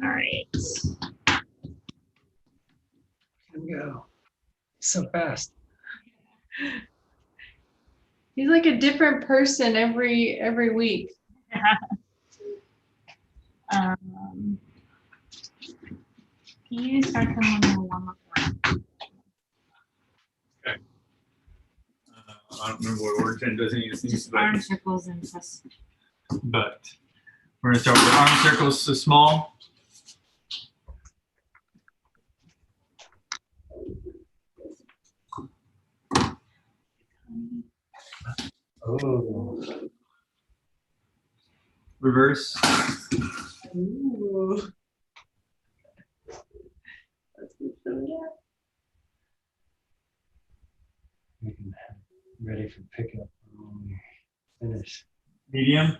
All right. Here we go. So fast. He's like a different person every week. Can you start them on the warm-up one? Okay. I don't remember what order Jen does any of these, Arm circles and stuff. but we're gonna start with arm circles so small. Oh. Reverse. Ooh. That's good for me. Ready for pickup when we finish. Medium.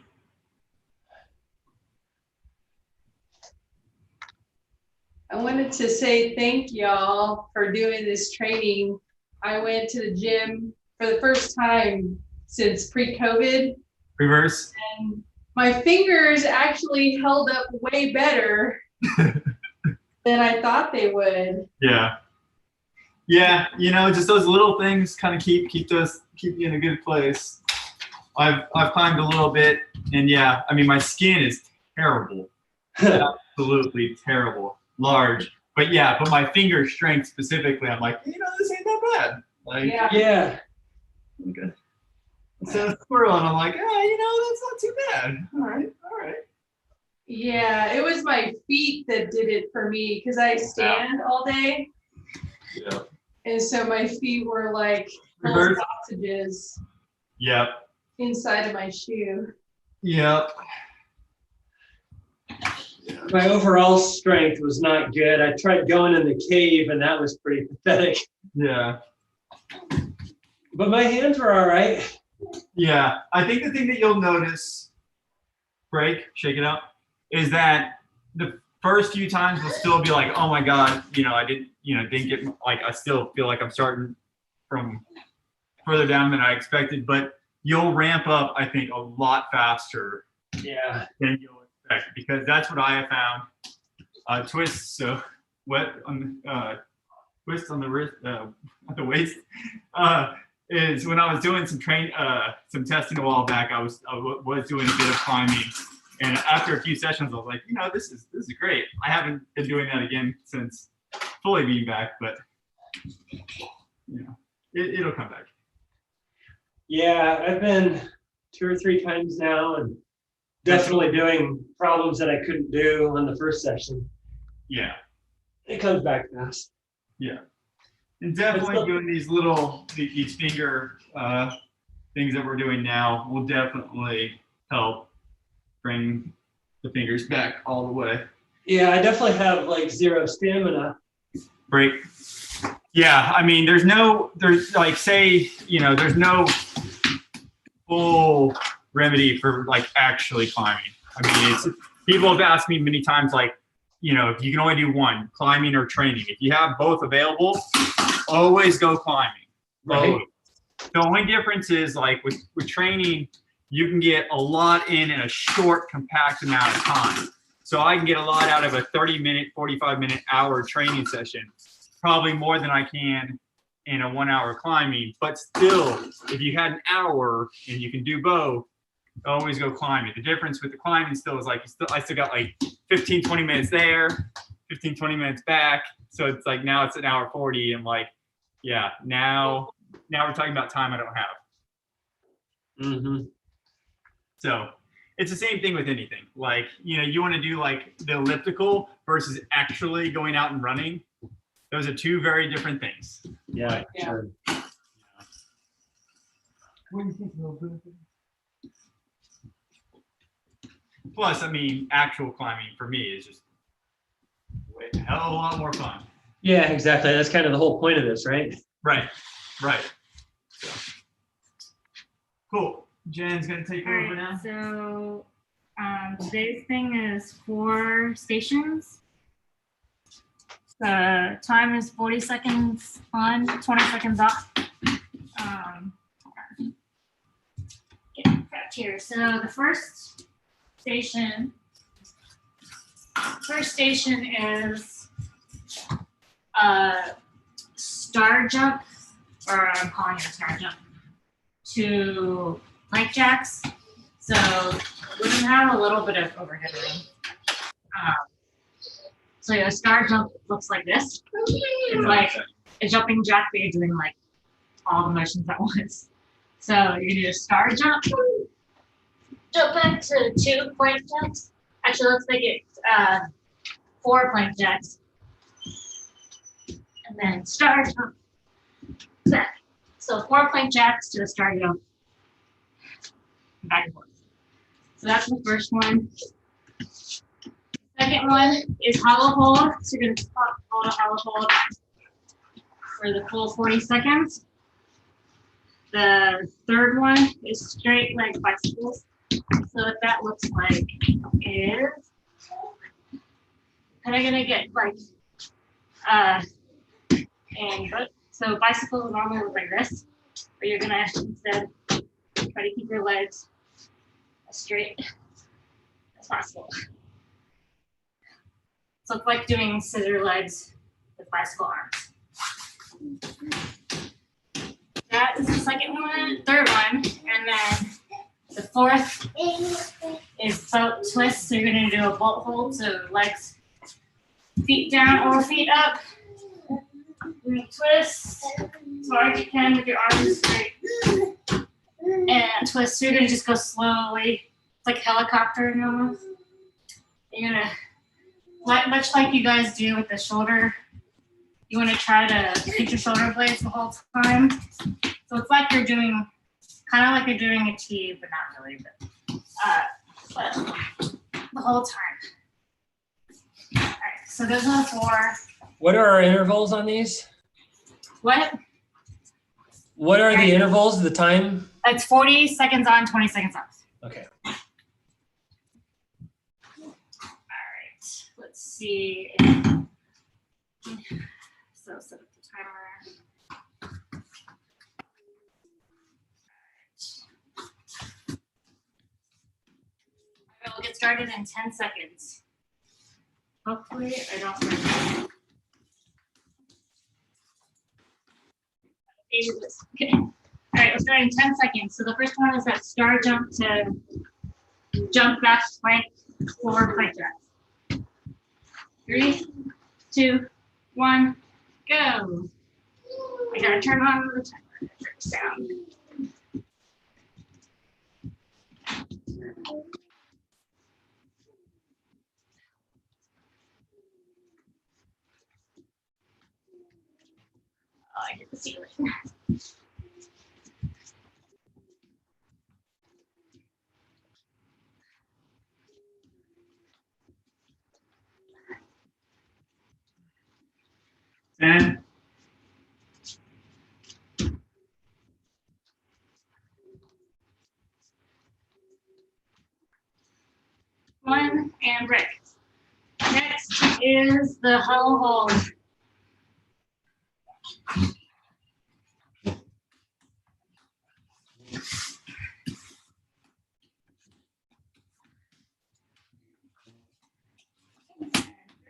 I wanted to say thank y'all for doing this training. I went to the gym for the first time since pre-COVID, Reverse. and my fingers actually held up way better than I thought they would. Yeah. Yeah, you know, just those little things kind of keep you in a good place. I've climbed a little bit, and yeah, I mean my skin is terrible, absolutely terrible, large. But yeah, but my finger strength specifically, I'm like, you know, this ain't that bad. Like, Yeah. okay. So a squirrel, and I'm like, you know, that's not too bad. All right. Yeah, it was my feet that did it for me because I stand all day. Yeah. And so my feet were like little Reverse. sausages Yep. inside of my shoe. Yep. My overall strength was not good. I tried going in the cave, and that was pretty pathetic. Yeah. But my hands were all right. Yeah. I think the thing that you'll notice, shake it out, is that the first few times will still be like, oh my God, you know, I didn't get, like, I still feel like I'm starting from further down than I expected, but you'll ramp up, I think, a lot faster Yeah. than you'll expect, because that's what I have found. Twists, so twist on the wrist, at the waist, is when I was doing some testing a while back. I was doing a bit of climbing, and after a few sessions, I was like, you know, this is great. I haven't been doing that again since fully being back, but you know, it'll come back. Yeah, I've been 2 or 3 times now, and definitely doing problems that I couldn't do on the first session. Yeah. It comes back fast. Yeah. And definitely doing these finger things that we're doing now will definitely help bring the fingers back all the way. Yeah, I definitely have like 0 stamina. Break. Yeah, I mean, there's no full remedy for like actually climbing. I mean, people have asked me many times, like, you know, if you can only do one, climbing or training. If you have both available, always go climbing. Right. Always. The only difference is, like, with training, you can get a lot in a short, compact amount of time. So I can get a lot out of a 30-minute, 45-minute, hour training session, probably more than I can in a 1-hour climbing. But still, if you had an hour and you can do both, always go climbing. The difference with the climbing still is, like, I still got like 15, 20 minutes there, 15, 20 minutes back. So it's like, now it's 1:40, and like, yeah, now we're talking about time I don't have. Mm-hmm. So it's the same thing with anything. Like, you know, you want to do like the elliptical versus actually going out and running. Those are 2 very different things. Yeah, sure. Plus, I mean, actual climbing for me is just a hell of a lot more fun. Yeah, exactly. That's kind of the whole point of this, right? Right. So. Cool. Jen's gonna take over now. So today's thing is 4 stations. The time is 40 seconds on, 20 seconds off. Get prepped here. So the first station first station is star jump, or I'm calling it a star jump, to plank jacks. So we can have a little bit of overhead room. So a star jump looks like this. It's like a jumping jack, but you're doing like all the motions at once. So you do a star jump, jump back to 2 plank jacks. Actually, let's make it 4 plank jacks. And then star jump back. So 4 plank jacks to a star jump, back and forth. So that's the first one. Second one is hollow hold. So you're gonna hold a hollow hold for the full 40 seconds. The third one is straight leg bicycles. So what that looks like is kind of gonna get like so bicycles normally look like this, but you're gonna instead try to keep your legs as straight as possible. So it's like doing scissor legs with bicycle arms. That is the second one, third one, and then the fourth is boat twist. So you're gonna do a boat hold, so legs, feet down or feet up. You're gonna twist as hard as you can with your arms straight, and twist. So you're gonna just go slowly. It's like helicoptering almost. You're gonna, much like you guys do with the shoulder. You want to try to keep your shoulder blades the whole time. So it's like you're doing, kind of like you're doing a T, but not really, but the whole time. All right, so those are the 4. What are our intervals on these? What? What are the intervals, the time? It's 40 seconds on, 20 seconds off. Okay. All right, let's see. So set up the timer. I will get started in 10 seconds. Hopefully I don't forget. Okay. All right, we'll start in 10 seconds. So the first one is that star jump to jump back plank forward plank jack. 3, 2, 1, go. I gotta turn on the timer sound. Oh, I hit the ceiling. Ten, 1 and break. Next is the hollow hold.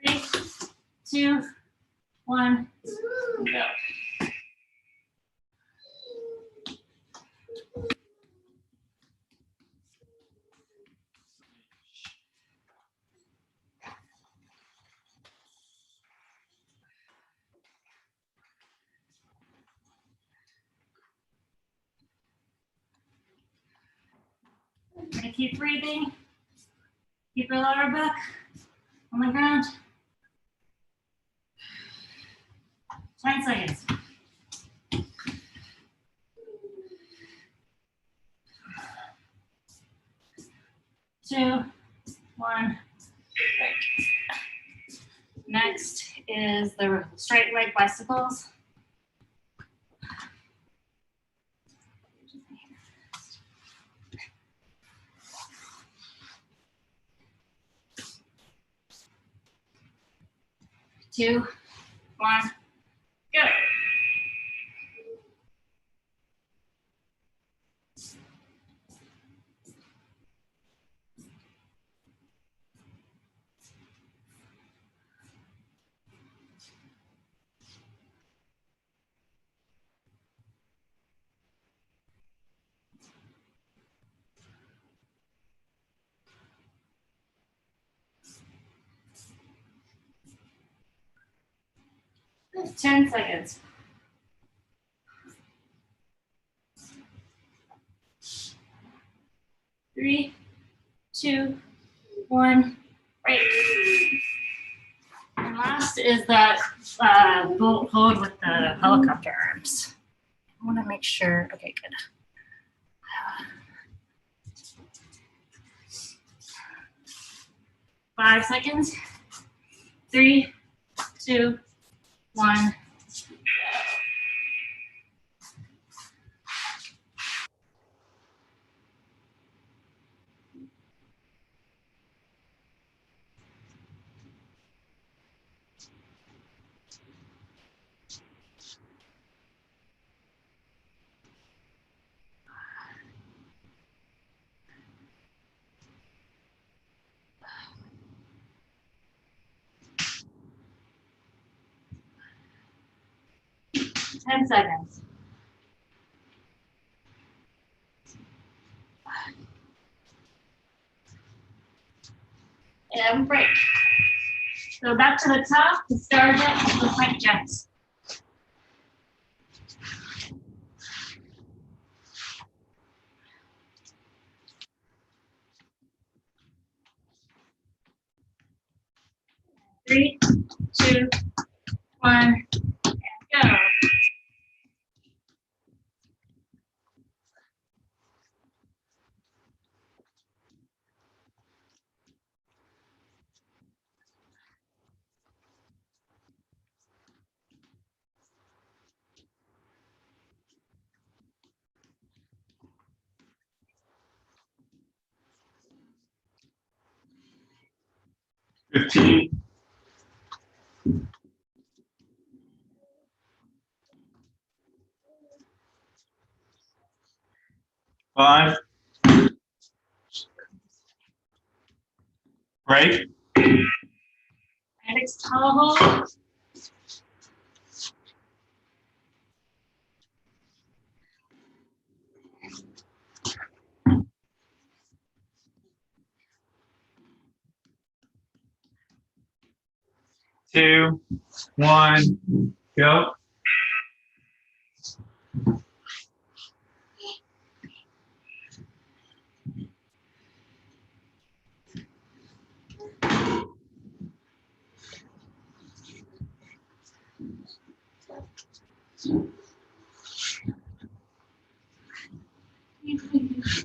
Three, 2, 1, go. Gonna keep breathing. Keep your lower back on the ground. 10 seconds. Two, 1, break. Next is the straight leg bicycles. Two, 1, go. 10 seconds. 3, 2, 1, break. And last is that bolt hold with the helicopter arms. I want to make sure. Okay, good. 5 seconds. 3, 2, 1. 10 seconds. And break. So back to the top to start it with my jumps. Three, 2, 1, and go. Five. Break. And exhale. Hold. 2, 1, go.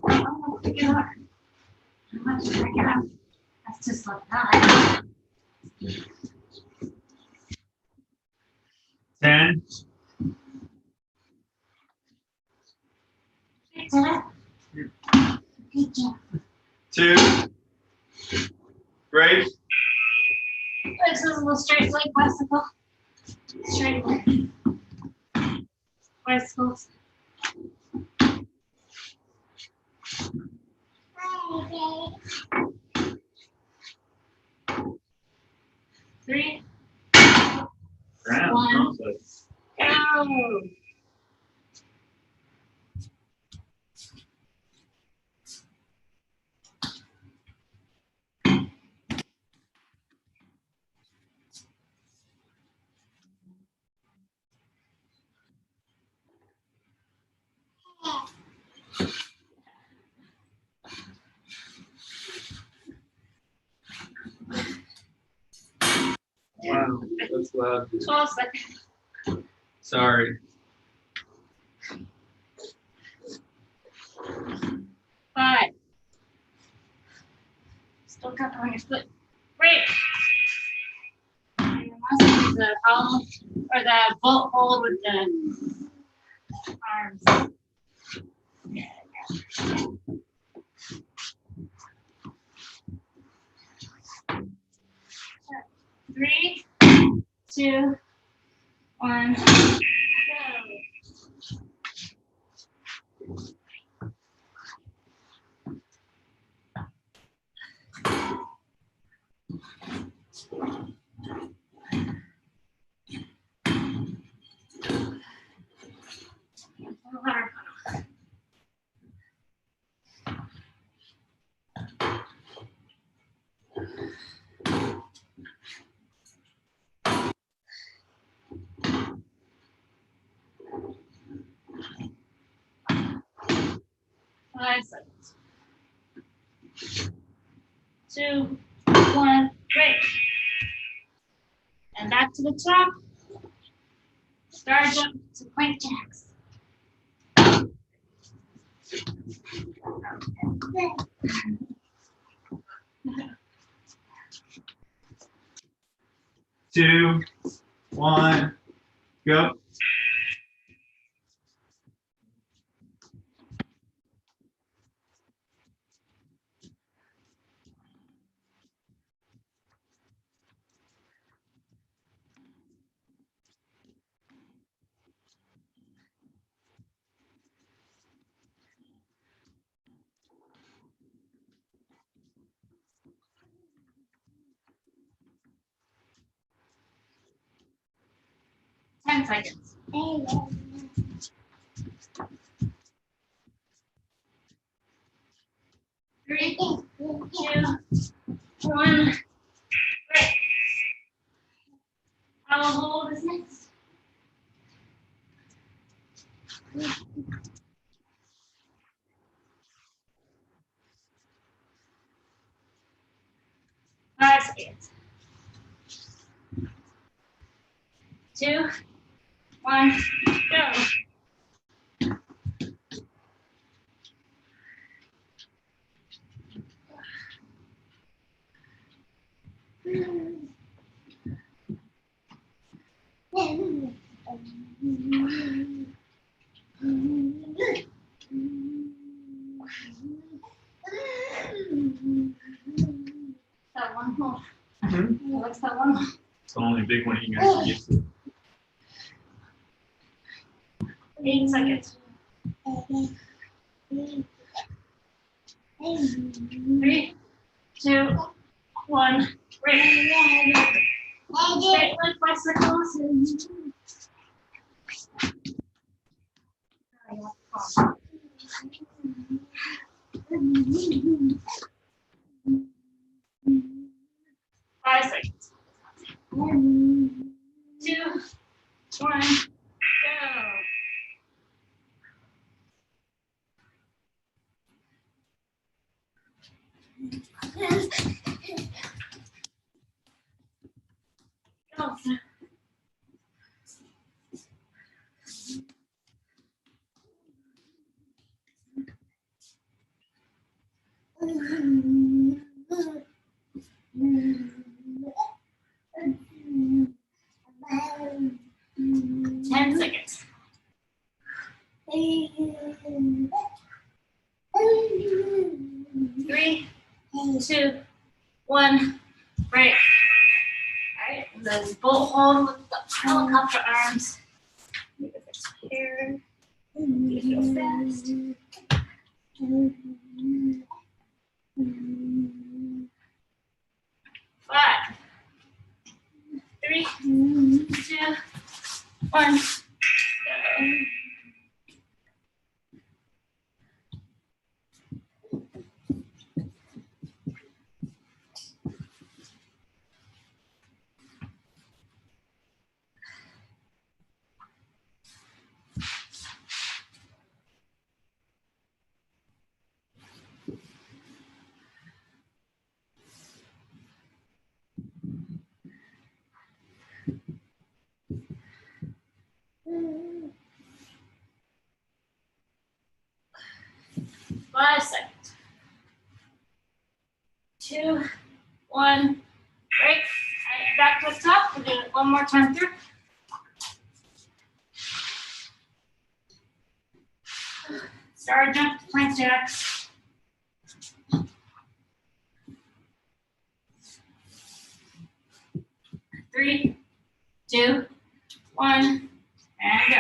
Oh, pick it up. How much to pick it up? That's just like that. 10, Good job. Good job. 2, break. This is a little straight leg bicycle. Straight leg. Bicycles. Three, Ground. One. go. Wow, that's loud. 12 seconds. Sorry. 5. Still got on your foot. Break. And the last is the hollow or the bolt hold with the arms. 3, 2, 1, go. 2, 1, break. And back to the top. Star jump to plank jacks. Two, one, go. Ten seconds. 3, 2, 1, break. How hold is next? Five seconds. 2, 1, go. That one hold. What's that one? It's the only big one you guys can get to. 8 seconds. 3, 2, 1, break. Straight leg bicycles. 5 seconds. 2, 1, go. Go. 10 seconds. 3, 2, 1, break. Alright, then bolt hold with the helicopter arms. Make it fix here. You feel fast. 5, 3, 2, 1, go. Five seconds. 2, 1, break. Alright, back to the top. We'll do it one more time through. Star jump to plank jacks. 3, 2, 1, and go.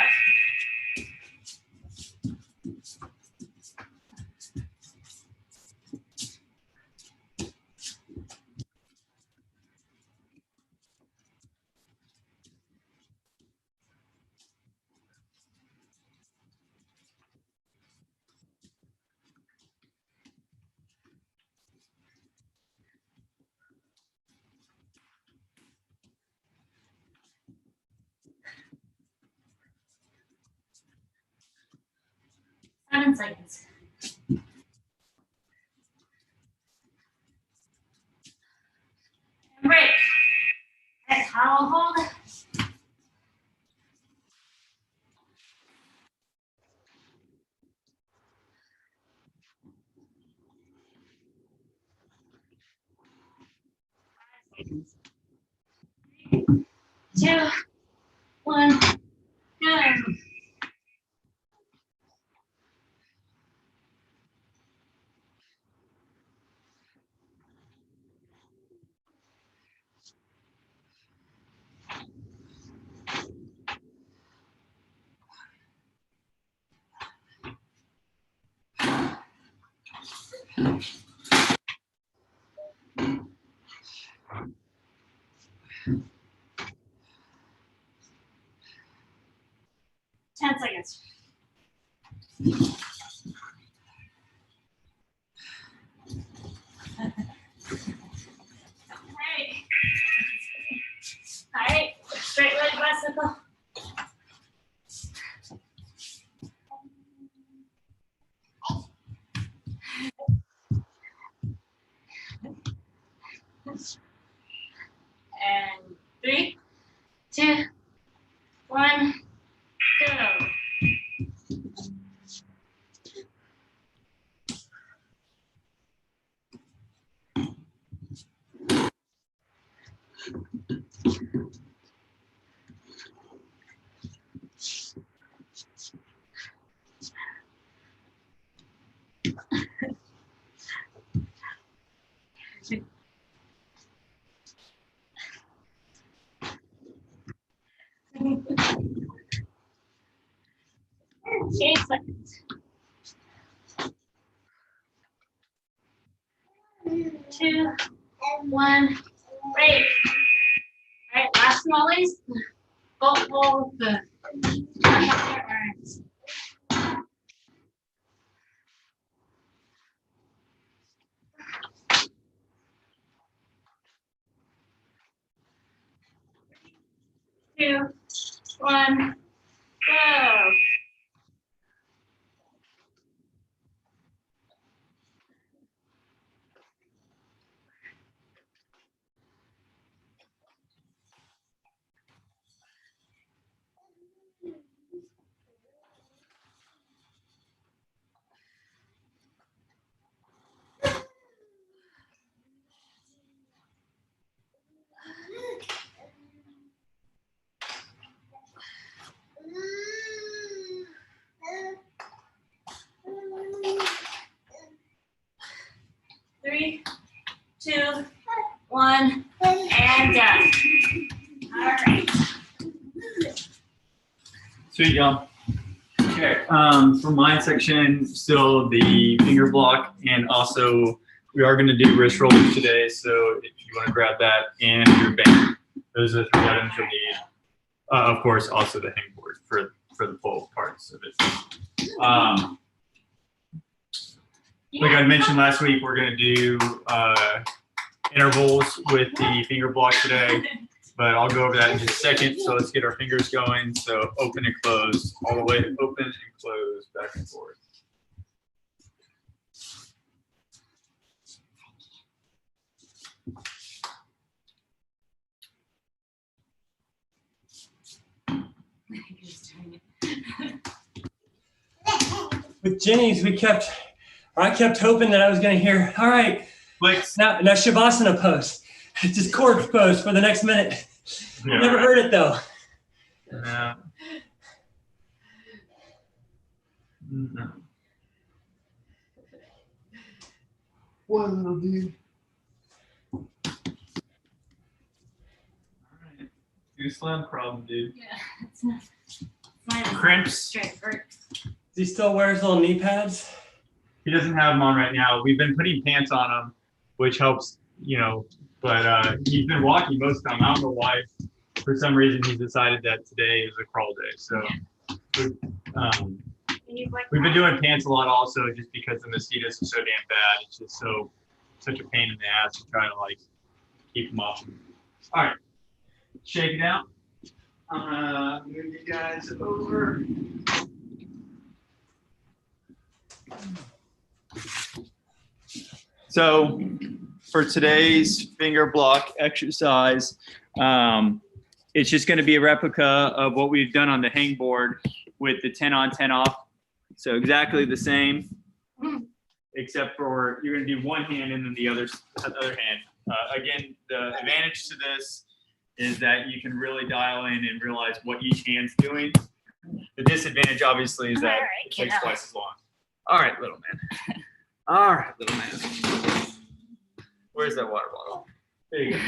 Seven seconds. 2, 1, go. 10 seconds. All right, straight leg bicycle. And 3, 2, 1, go. Okay, seconds. 2, 1, break. All right, last one always. Bolt hold the arms. 2, 1, go. Three, 2, 1, and done. All right. Sweet, y'all. Okay. For my section, still the finger block, and also we are going to do wrist rollers today. So if you want to grab that and your band, those are the 3 items you'll need. Of course, also the hangboard for the pole parts of it. Like I mentioned last week, we're going to do intervals with the finger block today, but I'll go over that in just a second. So let's get our fingers going. So open and close, all the way open and close, back and forth. With Ginny's, I kept hoping that I was going to hear, all right, now Shavasana pose. Just corpse pose for the next minute. Yeah, Never heard it though. Yeah. No. Whoa, dude. Alright. You still have a problem, dude. Yeah, it's not Crimps. straight vert. Does he still wear his little knee pads? He doesn't have them on right now. We've been putting pants on him, which helps, but he's been walking most of the time. I don't know why. For some reason, he's decided that today is a crawl day. So we've been doing pants a lot also, just because the mosquitoes are so damn bad. It's just such a pain in the ass to try to keep them off. All right, shake it out. Move you guys over. So for today's finger block exercise, it's just going to be a replica of what we've done on the hangboard with the 10 on, 10 off. So exactly the same, except for you're going to do one hand and then the other hand. Again, the advantage to this is that you can really dial in and realize what each hand's doing. The disadvantage, obviously, is that it takes twice as long. All right, little man. All right, little man. Where's that water bottle? There you go.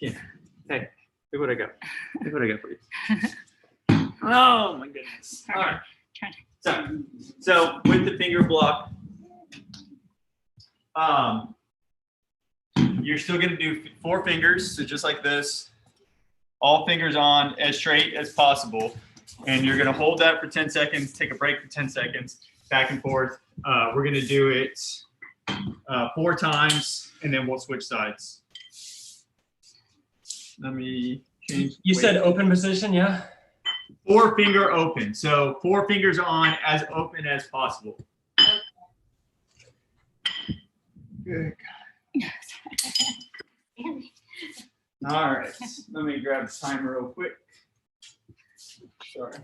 Yeah. Hey, look what I got. Look what I got for you. Oh my goodness. All right. So with the finger block, you're still going to do 4 fingers. So just like this, all fingers on as straight as possible. And you're going to hold that for 10 seconds, take a break for 10 seconds, back and forth. We're going to do it 4 times, and then we'll switch sides. Let me change. You said open position, yeah? 4 finger open. So 4 fingers on as open as possible. Good. All right. Let me grab the timer real quick. Sorry.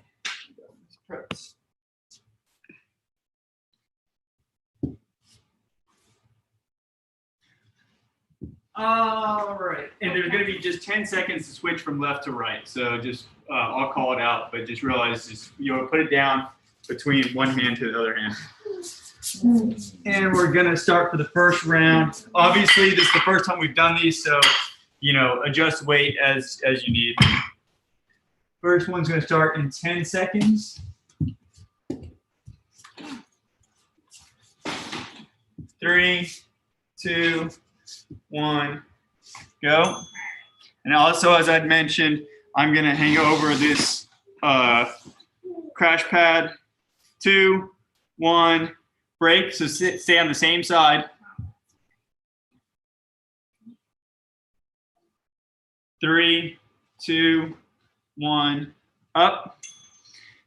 All right. And there's going to be just 10 seconds to switch from left to right. So just, I'll call it out, but just realize you'll put it down between one hand to the other hand. And we're going to start for the first round. Obviously, this is the first time we've done these, so, adjust weight as you need. First one's going to start in 10 seconds. 3, 2, 1, go. And also, as I'd mentioned, I'm going to hang over this crash pad. 2, 1, break. So stay on the same side. 3, 2, 1, up.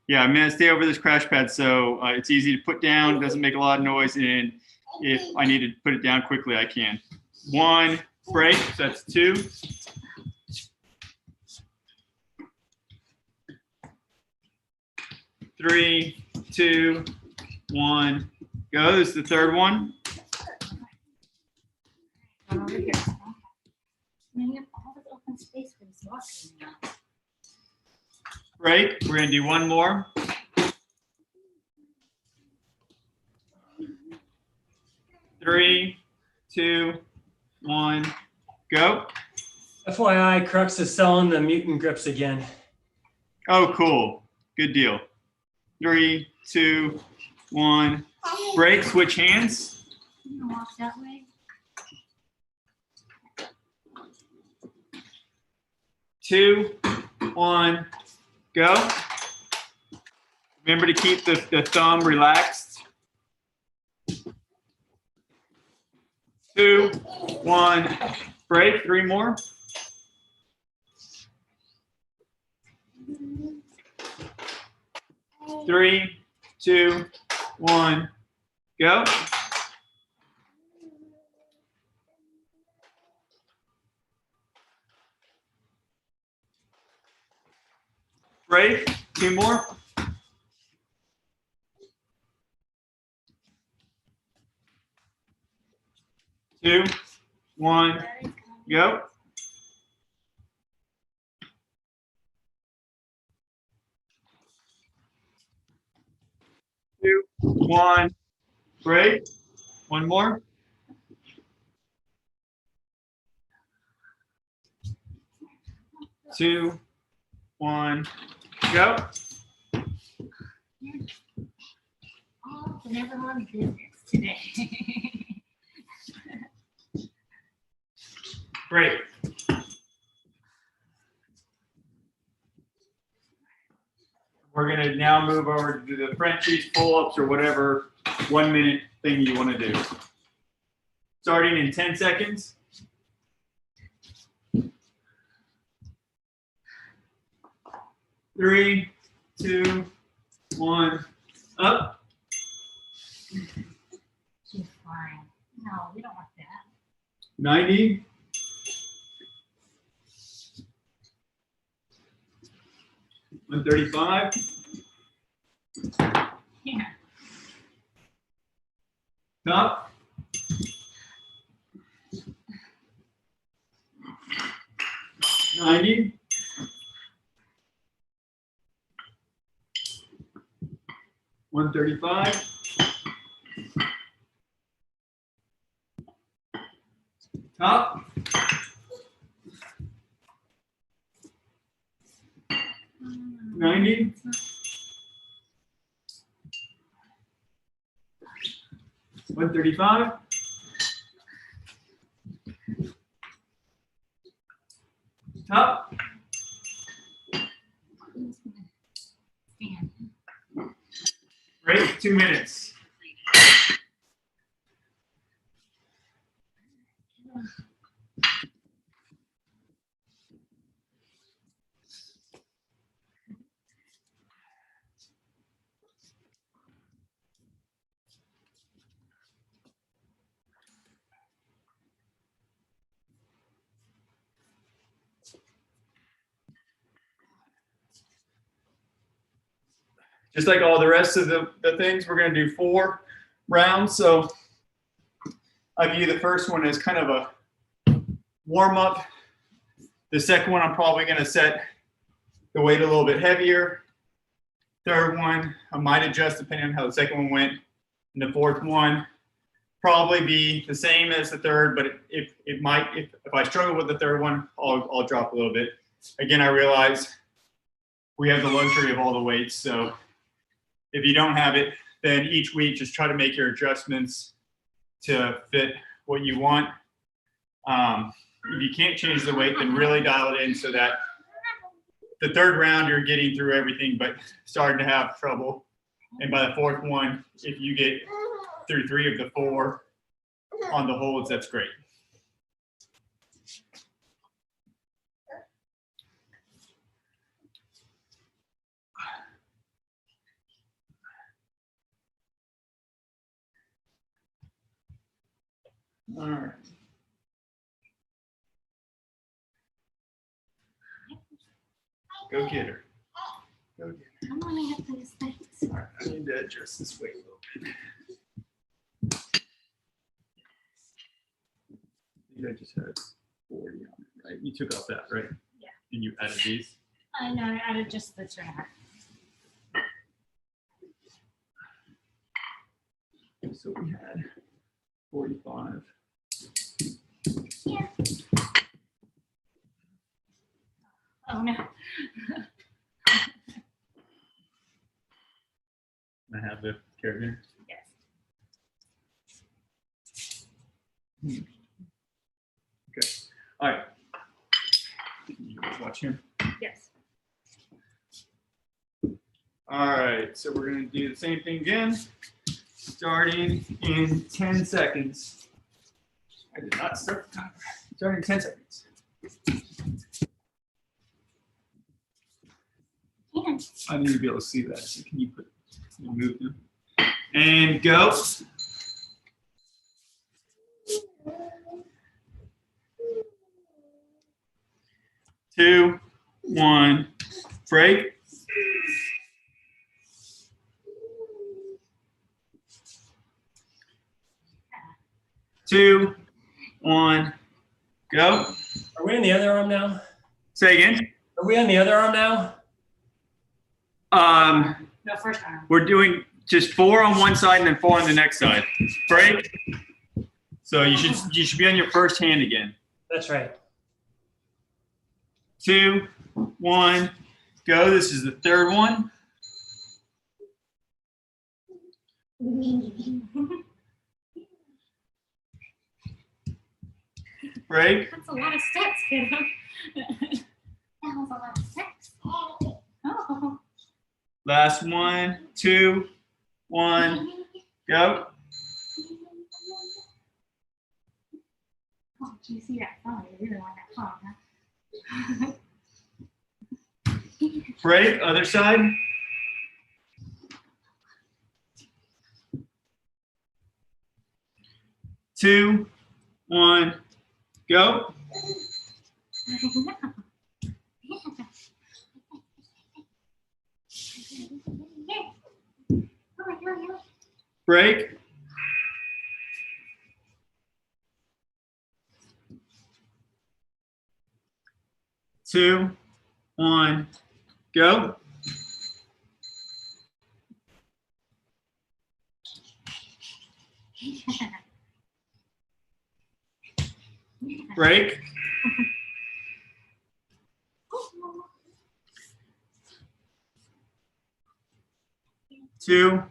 Yeah, I'm going to stay over this crash pad so it's easy to put down, doesn't make a lot of noise, and if I need to put it down quickly, I can. 1, break, so that's 2. 3, 2, 1, go. This is the third one. Over here. You have all this open space for this walking now. Break. We're going to do one more. 3, 2, 1, go. FYI, Crux is selling the mutant grips again. Oh, cool. Good deal. 3, 2, 1, break. Switch hands. You gonna walk that way? 2, 1, go. Remember to keep the thumb relaxed. 2, 1, break. 3 more. 3, 2, 1, go. Break. 2 more. 2, 1, go. 2, 1, break. 1 more. 2, 1, go. Oh, and everyone's business today. Break. We're going to now move over to do the Frenchies, pull-ups, or whatever 1 minute thing you want to do. Starting in 10 seconds. 3, 2, 1, up. She's fine. No, we don't want that. 90. 135. Yeah. Top. 90. 135. Top. 90. 135. Top. Break, 2 minutes. Just like all the rest of the things, we're going to do 4 rounds. So I view the first one as kind of a warm up. The second one, I'm probably going to set the weight a little bit heavier. Third one, I might adjust depending on how the second one went. And the fourth one, probably be the same as the third, but if I struggle with the third one, I'll drop a little bit. Again, I realize we have the luxury of all the weights, so if you don't have it, then each week just try to make your adjustments to fit what you want. If you can't change the weight, then really dial it in so that the third round you're getting through everything, but starting to have trouble. And by the fourth one, if you get through 3 of the 4 on the holds, that's great. All right. Go get her. Go get her. I'm gonna have those things. All right, I need to adjust this weight a little bit. I think I just had 40 on it, right? You took off that, right? Yeah. And you added these? I know, I added just the 2.5. So we had 45. Yeah. Oh no. I have the carrier. Yes. Okay. All right. You guys watch him. Yes. All right. So we're going to do the same thing again, starting in 10 seconds. I did not start the timer. Starting in 10 seconds. I need to be able to see that. So can you move them? And go. 2, 1, break. 2, 1, go. Are we on the other arm now? Say again. Are we on the other arm now? No, first arm. We're doing just 4 on one side and then 4 on the next side. Break. So you should be on your first hand again. That's right. 2, 1, go. This is the third one. Break. That's a lot of steps, kiddo. That was a lot of steps. Oh. Last one. 2, 1, go. Oh, do you see that phone? You really want that phone, huh? Break. Other side. 2, 1, go. Break. 2, 1, go. Break. 2,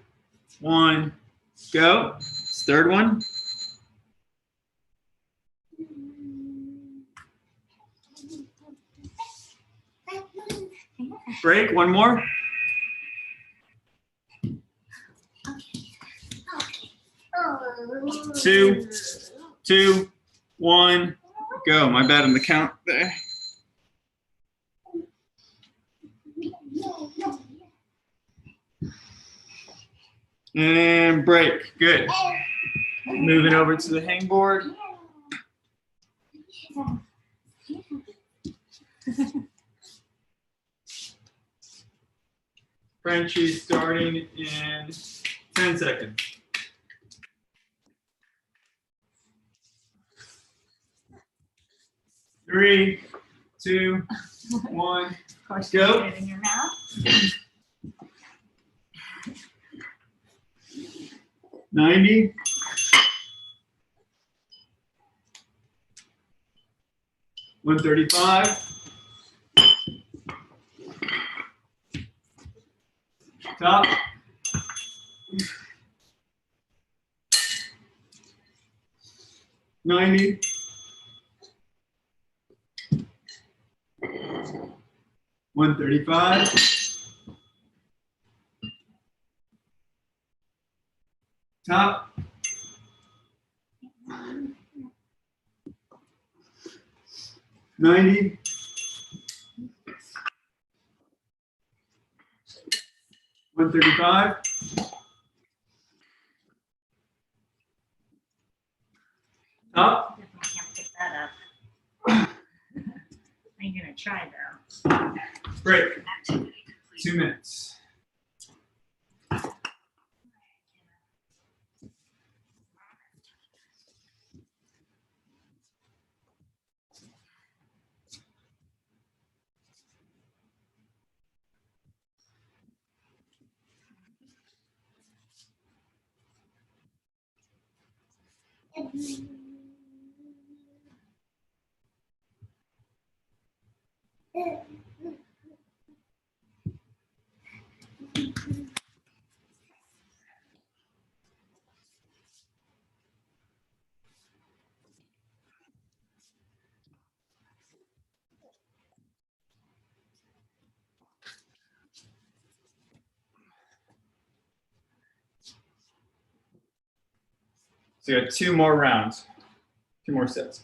1, go. Third one. Break, one more. 2, 2, 1, go. My bad on the count there. And break. Good. Moving over to the hangboard. Frenchie starting in 10 seconds. 3, 2, 1, Of course, go. you put it in your mouth. 90. 135. Top. 90. 135. Top. 90. 135. Top. Definitely can't pick that up. I'm gonna try though. Break. 2 minutes. So you got 2 more rounds, 2 more sets.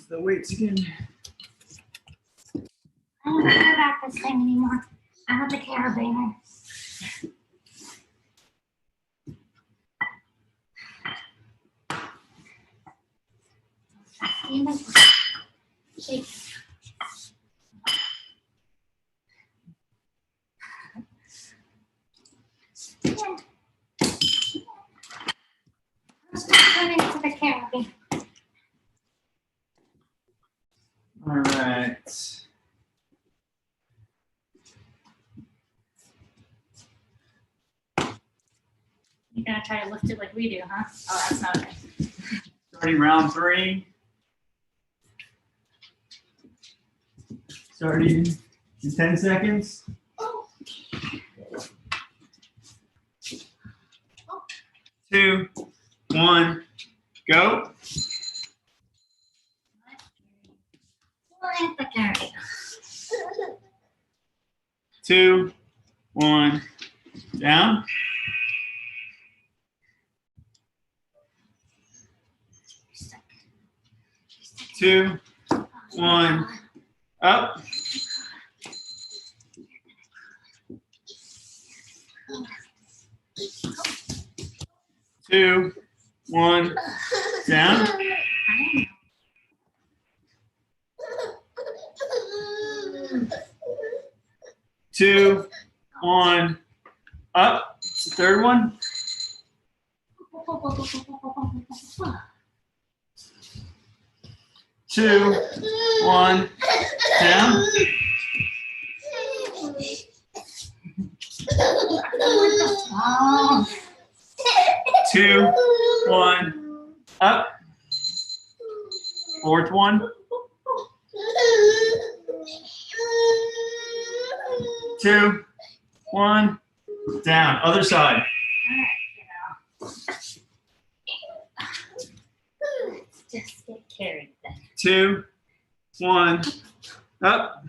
The weights again. I don't care about this thing anymore. I want the carabiner. Shake. Let's turn into the carabiner. All right. You're gonna try to lift it like we do, huh? Oh, that's not it. Starting round 3. Starting in 10 seconds. 2, 1, go. Lift the carabiner. 2, 1, down. 2, 1, up. 2, 1, down. 2, 1, up. It's the third one. 2, 1, down. 2, 1, up. Fourth one. 2, 1, down. Other side. Just get carried then. 2, 1, up.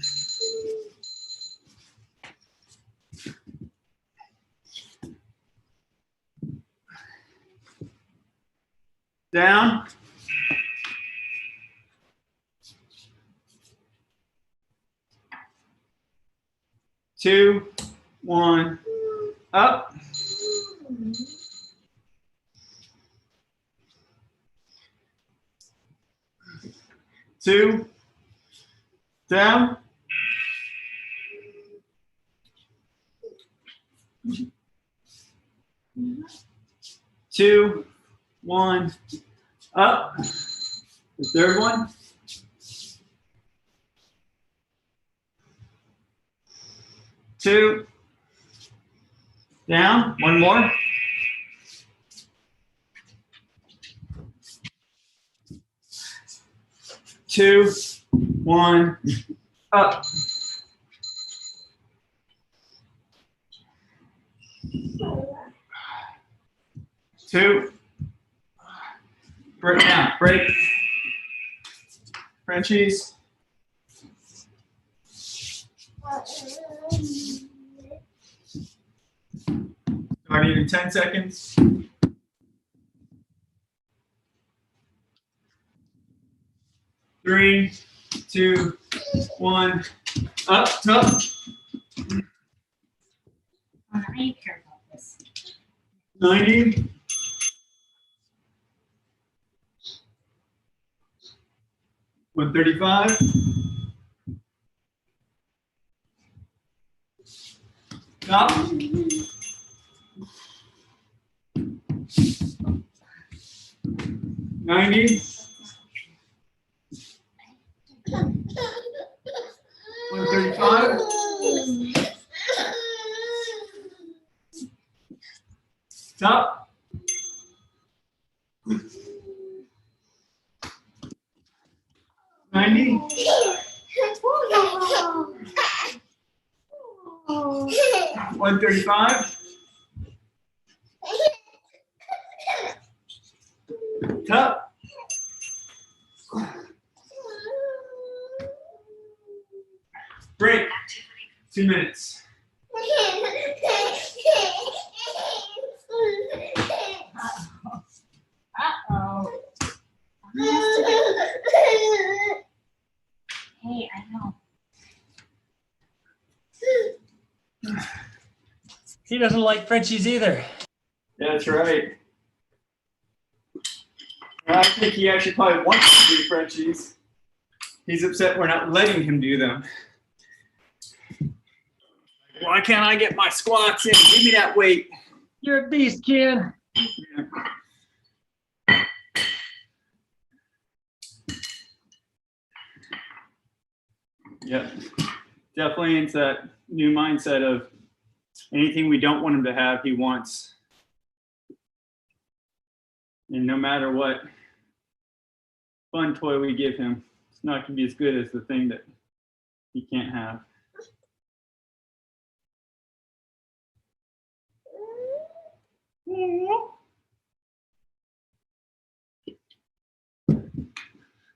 Down. 2, 1, up. 2, down. 2, 1, up. The third one. 2, down. One more. 2, 1, up. 2, break down, break. Frenchies. Starting in 10 seconds. 3, 2, 1, up, top. I care about this. 90. 135. Stop. 90. 135. Stop. 90. 135. Top. Break. 2 minutes. Uh-oh. Hey, I know. He doesn't like Frenchies either. That's right. I think he actually probably wants to do Frenchies. He's upset we're not letting him do them. Why can't I get my squats in? Give me that weight. You're a beast, Ken. Yep. Definitely into that new mindset of anything we don't want him to have, he wants. And no matter what fun toy we give him, it's not going to be as good as the thing that he can't have.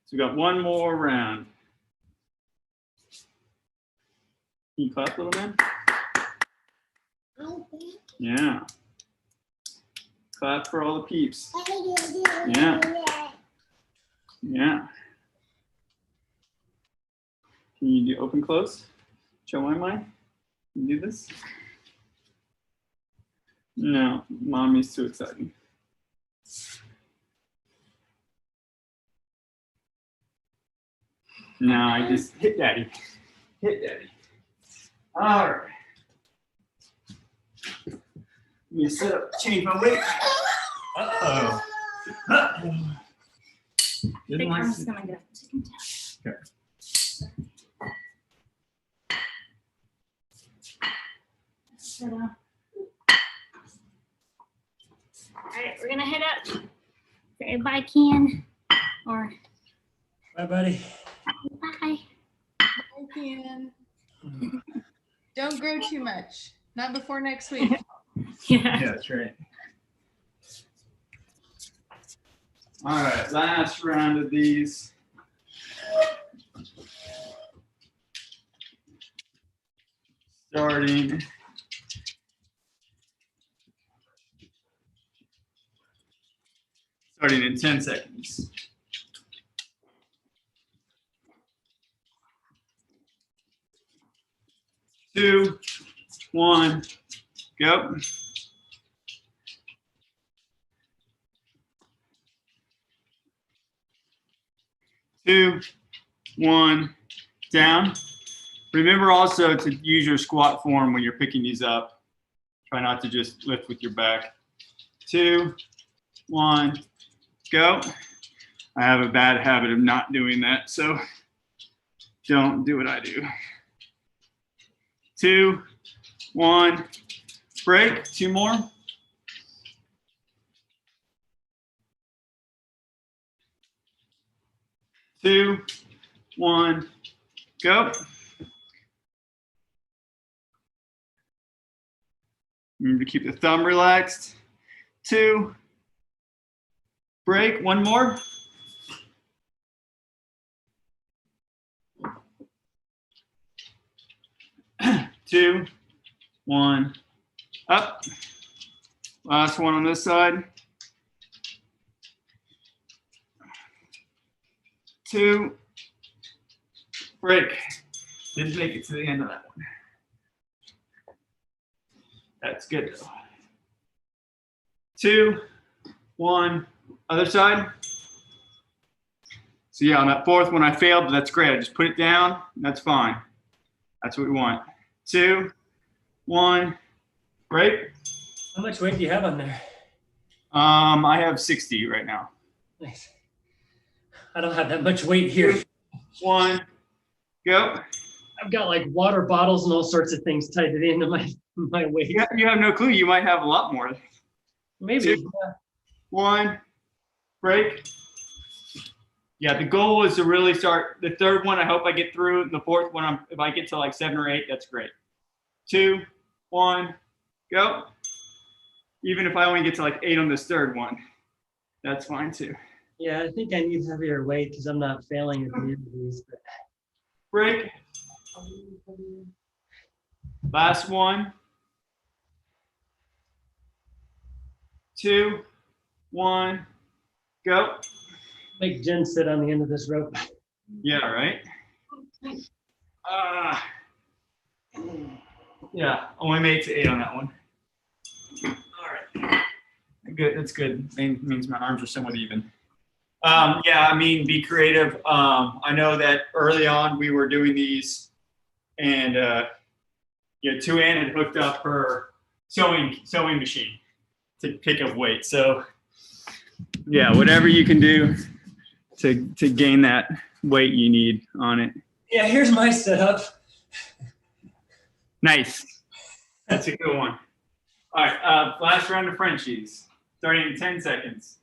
So we got one more round. Can you clap, little man? Yeah. Clap for all the peeps. Yeah. Yeah. Can you do open close? Show my mind. Can you do this? No, mommy's too exciting. No, I just hit daddy. Hit daddy. All right. Let me set up, change my weight. Uh-oh. Uh-oh. I think I'm just gonna go taken down. Okay. All right, we're gonna head up. Say bye, Ken. Or Bye, buddy. bye. Hi, Ken. Don't grow too much. Not before next week. Yeah. Yeah, that's right. All right, last round of these. Starting. Starting in 10 seconds. 2, 1, go. 2, 1, down. Remember also to use your squat form when you're picking these up. Try not to just lift with your back. 2, 1, go. I have a bad habit of not doing that, so don't do what I do. 2, 1, break. 2 more. 2, 1, go. Remember to keep the thumb relaxed. 2, break. 1 more. 2, 1, up. Last one on this side. 2, break. Didn't make it to the end of that one. That's good though. 2, 1, other side. So yeah, on that fourth one I failed, but that's great. I just put it down, that's fine. That's what we want. 2, 1, break. How much weight do you have on there? I have 60 right now. Nice. I don't have that much weight here. 2, 1, go. I've got like water bottles and all sorts of things tied to the end of my weight. You have no clue. You might have a lot more. Maybe. 2, 1, break. Yeah, the goal was to really start. The third one, I hope I get through. The fourth one, if I get to like 7 or 8, that's great. 2, 1, go. Even if I only get to like 8 on this third one, that's fine too. Yeah, I think I need heavier weight because I'm not failing at the end of these. But... Break. Last one. 2, 1, go. Make Jen sit on the end of this rope. Yeah, right? Yeah, only made it to 8 on that one. All right. Good, that's good. Means my arms are somewhat even. Yeah, I mean, be creative. I know that early on we were doing these, and Tuan had hooked up her sewing machine to pick up weight. So yeah, whatever you can do to gain that weight you need on it. Yeah, here's my setup. Nice. That's a good one. All right, last round of Frenchies, starting in 10 seconds.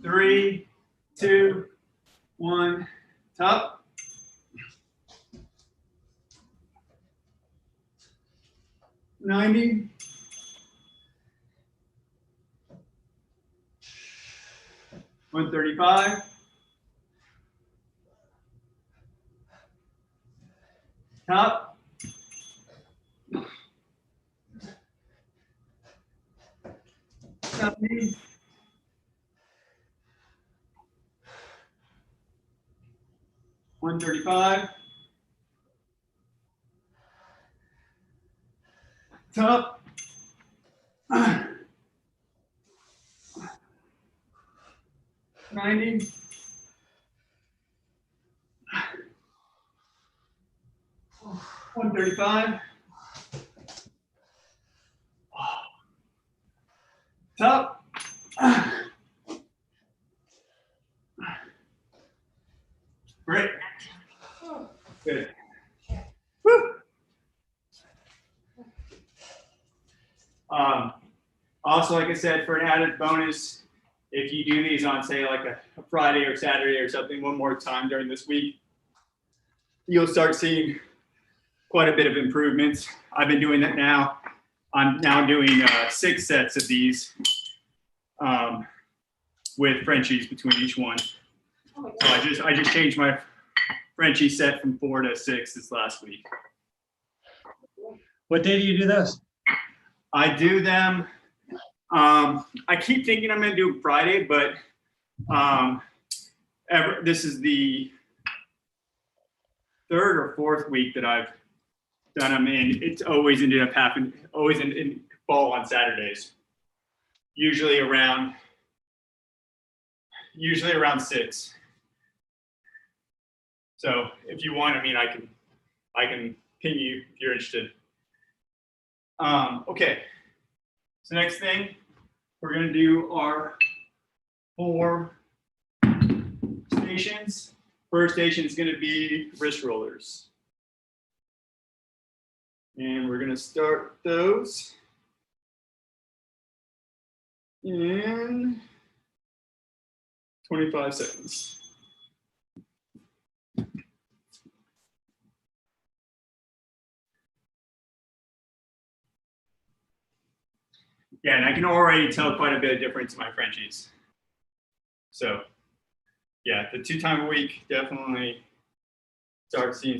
Three, 2, 1, top. 90. 135. Top. 70. 135. Top. 90. $135. Top. Great. Good. Woo. Also, like I said, for an added bonus, if you do these on, say, like a Friday or Saturday or something one more time during this week, you'll start seeing quite a bit of improvements. I've been doing that now. I'm now doing 6 sets of these with Frenchies between each one. So I just changed my Frenchie set from 4 to 6 this last week. What day do you do those? I do them. I keep thinking I'm going to do Friday, but this is the 3rd or 4th week that I've done them, and it's always ended up happening. Always in fall on Saturdays. Usually around 6. So if you want, I mean, I can ping you if you're interested. Okay. So next thing, we're going to do our 4 stations. First station is going to be wrist rollers. And we're going to start those in 25 seconds. Yeah, and I can already tell quite a bit of difference in my Frenchies. So, yeah, the 2 times a week definitely start seeing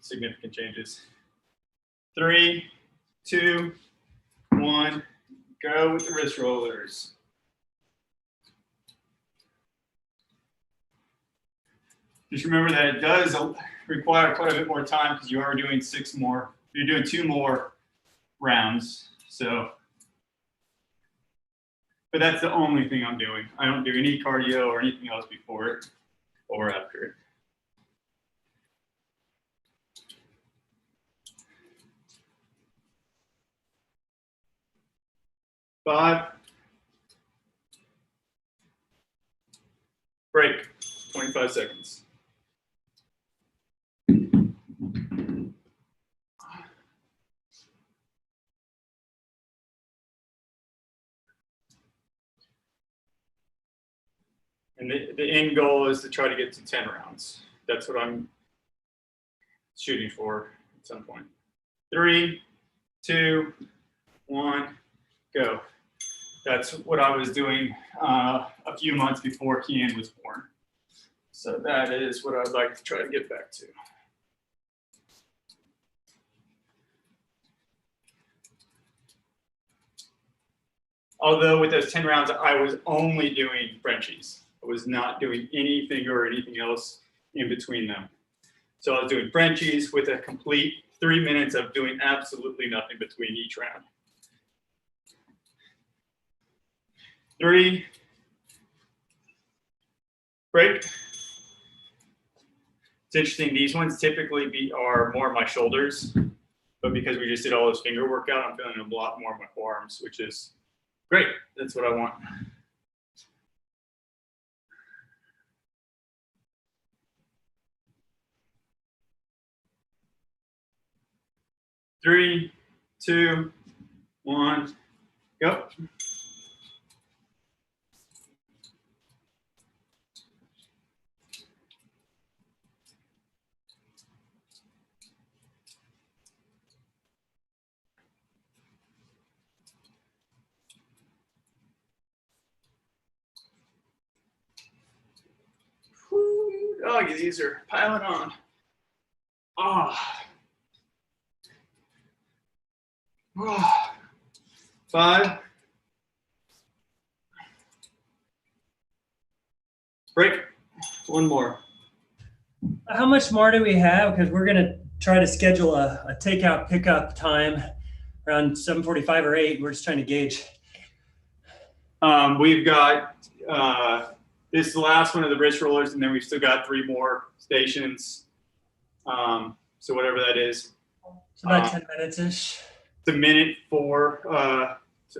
significant changes. 3, 2, 1, go with the wrist rollers. Just remember that it does require quite a bit more time because you are doing 6 more. You're doing 2 more rounds. So. But that's the only thing I'm doing. I don't do any cardio or anything else before it or after it. Five. Break. 25 seconds. And the end goal is to try to get to 10 rounds. That's what I'm shooting for at some point. 3, 2, 1, go. That's what I was doing a few months before Kian was born. So that is what I'd like to try to get back to. Although with those 10 rounds, I was only doing Frenchies. I was not doing any finger or anything else in between them. So I was doing Frenchies with a complete 3 minutes of doing absolutely nothing between each round. 3, break. It's interesting, these ones typically are more my shoulders, but because we just did all this finger workout, I'm feeling a lot more of my forearms, which is great. That's what I want. Three, 2, 1, go. Whew, doggy, these are piling on. Oh. 5. Break. 1 more. How much more do we have? Because we're going to try to schedule a takeout pickup time around 7:45 or 8. We're just trying to gauge. We've got This is the last one of the wrist rollers, and then we've still got 3 more stations. So whatever that is. It's about 10 minutes-ish. It's a minute for,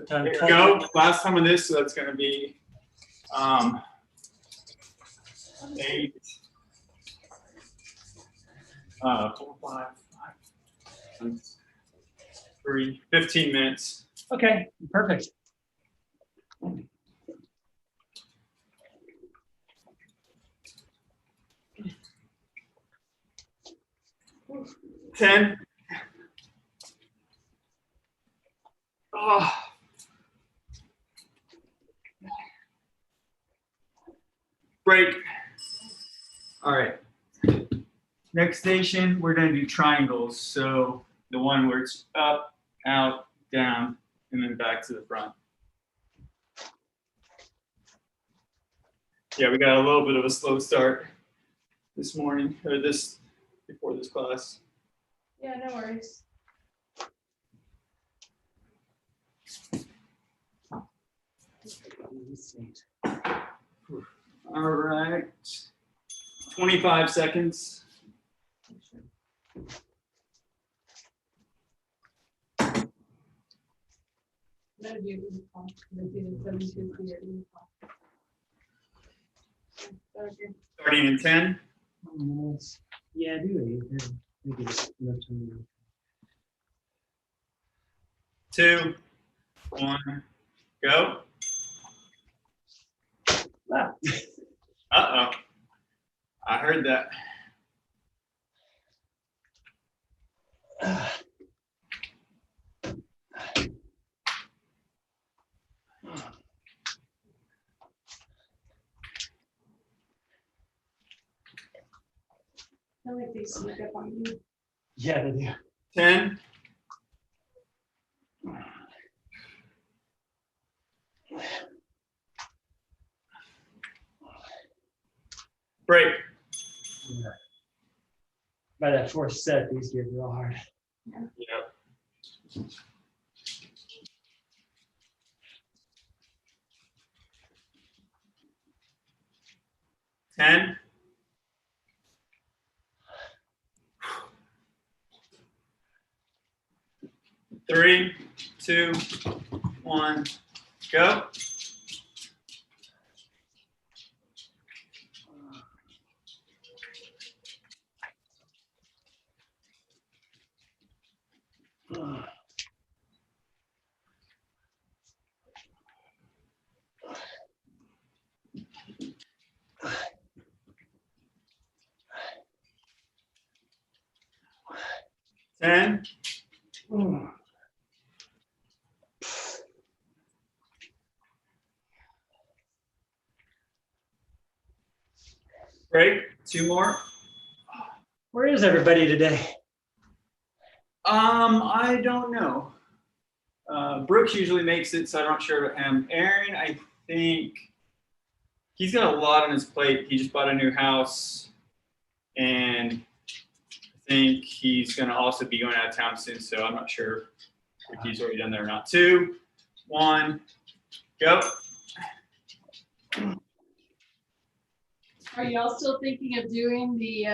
there we go. Last time on this, so that's going to be 8, 4, 5, 3, 15 minutes. Okay, perfect. 10. Oh. Break. All right. Next station, we're going to do triangles. So the one where it's up, out, down, and then back to the front. Yeah, we got a little bit of a slow start this morning, or before this class. Yeah, no worries. All right. 25 seconds. None of you can talk. They didn't tell me to be at any talk. Okay. Starting in 10. Yeah, I do. Maybe it's enough time. 2, 1, go. Ah. Uh-oh. I heard that. I like they sneak up on you. Yeah, they do. 10. Break. Yeah. By that 4th set, these get real hard. Yep. 10. 3, 2, 1, go. Ten. Break. 2 more. Where is everybody today? I don't know. Brooks usually makes it, so I'm not sure about him. Aaron, I think he's got a lot on his plate. He just bought a new house, and I think he's going to also be going out of town soon, so I'm not sure if he's already done there or not. 2, 1, go. Are y'all still thinking of doing the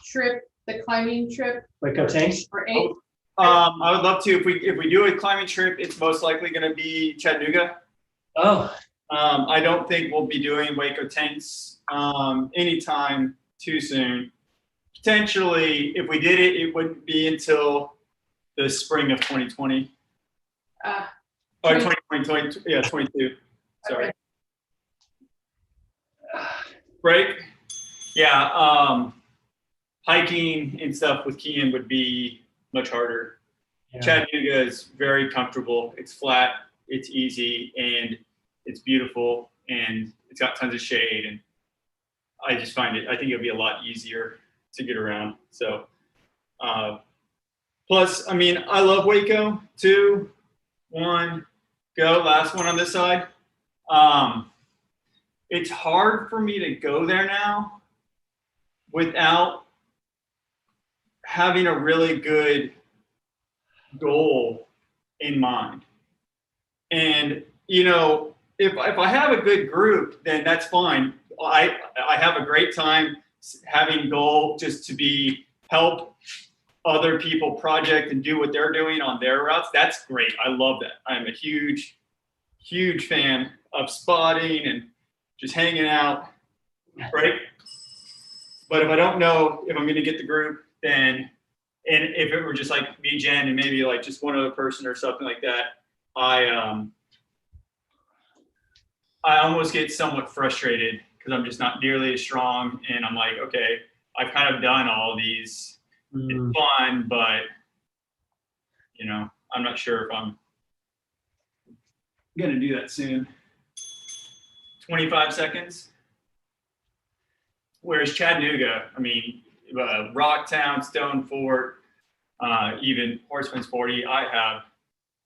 trip, the climbing trip Waco tanks? for 8? I would love to. If we do a climbing trip, it's most likely going to be Chattanooga. Oh. I don't think we'll be doing Waco tanks anytime too soon. Potentially, if we did it, it wouldn't be until the spring of 2020. Or 2020, yeah, 22. Sorry. Okay. Break. Yeah, hiking and stuff with Kian would be much harder. Yeah. Chattanooga is very comfortable. It's flat, it's easy, and it's beautiful, and it's got tons of shade. And I just find I think it'll be a lot easier to get around. So, plus, I mean, I love Waco. 2, 1, go. Last one on this side. It's hard for me to go there now without having a really good goal in mind. And, you know, if I have a good group, then that's fine. I have a great time having goal just to help other people project and do what they're doing on their routes. That's great. I love that. I'm a huge fan of spotting and just hanging out, right? But if I don't know if I'm going to get the group, then, and if it were just like me, Jen, and maybe like just one other person or something like that, I almost get somewhat frustrated because I'm just not nearly as strong. And I'm like, okay, I've kind of done all these. It's fun, but you know, I'm not sure if I'm going to do that soon. 25 seconds. Whereas Chattanooga, I mean, Rocktown, Stone Fort, even Horseman's 40, I have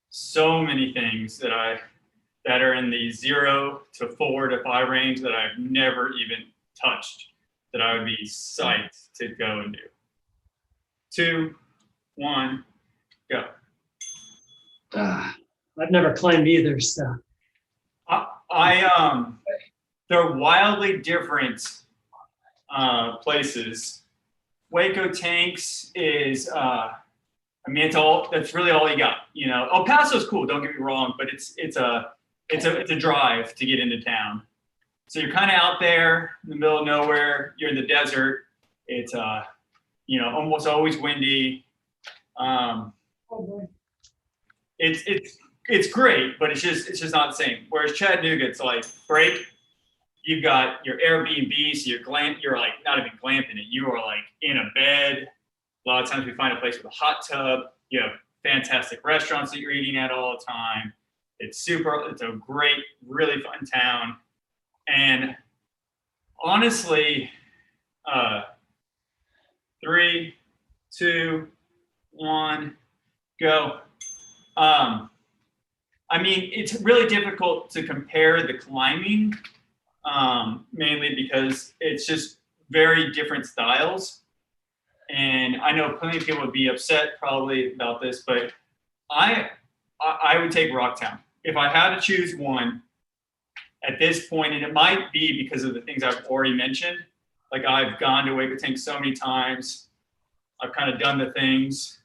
so many things that are in the 0 to 4 to 5 range that I've never even touched that I would be psyched to go and do. 2, 1, go. I've never climbed either, so. They're wildly different places. Waco Tanks is, I mean, that's really all you got. You know, El Paso's cool. Don't get me wrong, but it's a drive to get into town. So you're kind of out there in the middle of nowhere. You're in the desert. It's you know, almost always windy. It's great, but it's just not the same. Whereas Chattanooga, it's like break. You've got your Airbnb, so you're like not even glamping it. You are like in a bed. A lot of times we find a place with a hot tub. You have fantastic restaurants that you're eating at all the time. It's a great, really fun town. And honestly, 3, 2, 1, go. I mean, it's really difficult to compare the climbing, mainly because it's just very different styles. And I know plenty of people would be upset probably about this, but I would take Rocktown. If I had to choose one at this point, and it might be because of the things I've already mentioned, like I've gone to Waco Tank so many times, I've kind of done the things.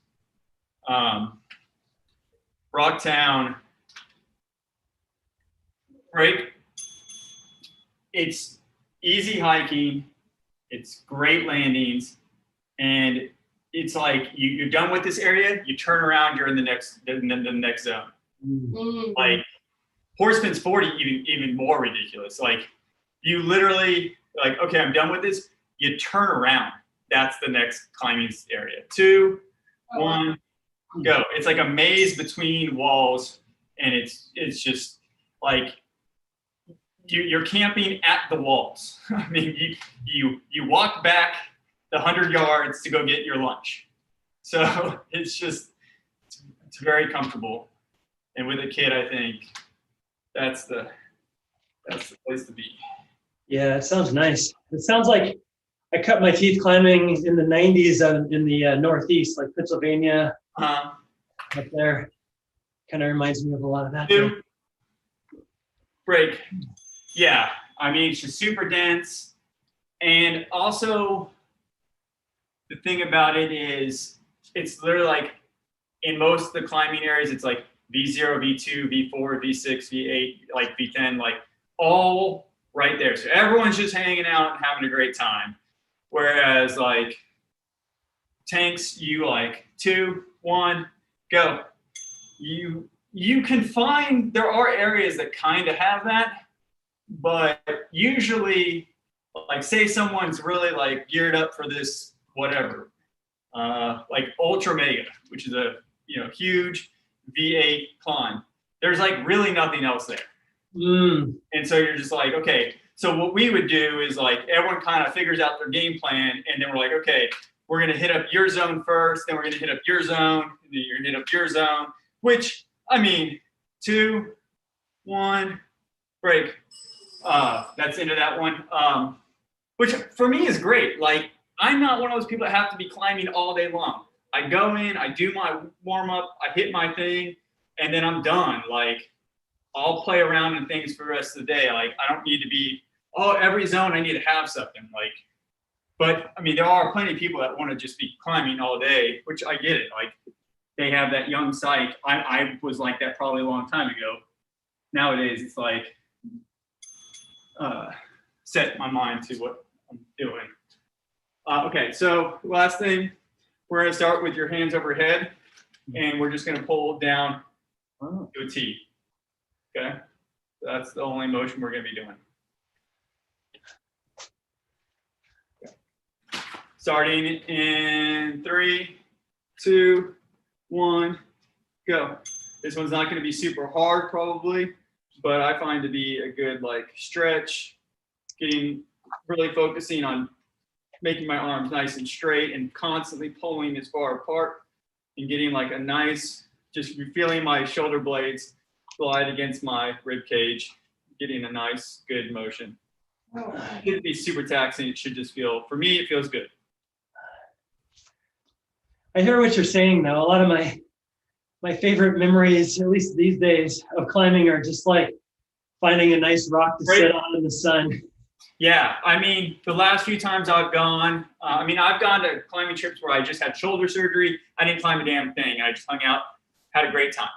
Rocktown, right? It's easy hiking, it's great landings, and it's like you're done with this area, you turn around, you're in the next zone. Mm-hmm. Like Horseman's 40, even more ridiculous. Like you literally like, okay, I'm done with this. You turn around. That's the next climbing area. 2, 1, go. It's like a maze between walls, and it's just like you're camping at the walls. I mean, you walk back the 100 yards to go get your lunch. So it's very comfortable. And with a kid, I think that's the place to be. Yeah, it sounds nice. It sounds like I cut my teeth climbing in the 90s in the Northeast, like Pennsylvania, up there. Kind of reminds me of a lot of that. 2, break. Yeah, I mean, it's just super dense. And also, the thing about it is, it's literally like, in most of the climbing areas, it's like V0, V2, V4, V6, V8, like V10, like all right there. So everyone's just hanging out and having a great time. Whereas like tanks, you like 2, 1, go. You can find, there are areas that kind of have that, but usually, like say someone's really like geared up for this, whatever, like Ultra Mega, which is a huge V8 climb. There's like really nothing else there. And so you're just like, okay, so what we would do is like everyone kind of figures out their game plan, and then we're like, okay, we're gonna hit up your zone first, then we're gonna hit up your zone, and then you're gonna hit up your zone, which, I mean, 2, 1, break. That's into that one. Which for me is great. Like, I'm not one of those people that have to be climbing all day long. I go in, I do my warm up, I hit my thing, and then I'm done. Like, I'll play around in things for the rest of the day. Like I don't need to be, oh, every zone I need to have something. Like, but I mean, there are plenty of people that want to just be climbing all day, which I get it. Like they have that young psyche. I was like that probably a long time ago. Nowadays, it's like set my mind to what I'm doing. Okay, so last thing, we're going to start with your hands overhead, and we're just going to pull down to a T. Okay, that's the only motion we're going to be doing. Okay. Starting in 3, 2, 1, go. This one's not going to be super hard probably, but I find to be a good like stretch, really focusing on making my arms nice and straight and constantly pulling as far apart and getting like a nice, just feeling my shoulder blades slide against my rib cage, getting a nice, good motion. It shouldn't be super taxing. It should just feel, for me, it feels good. I hear what you're saying though. A lot of my favorite memories, at least these days, of climbing are just like finding a nice rock to sit on in the sun. Yeah, I mean, the last few times I've gone, I've gone to climbing trips where I just had shoulder surgery. I didn't climb a damn thing. I just hung out, had a great time.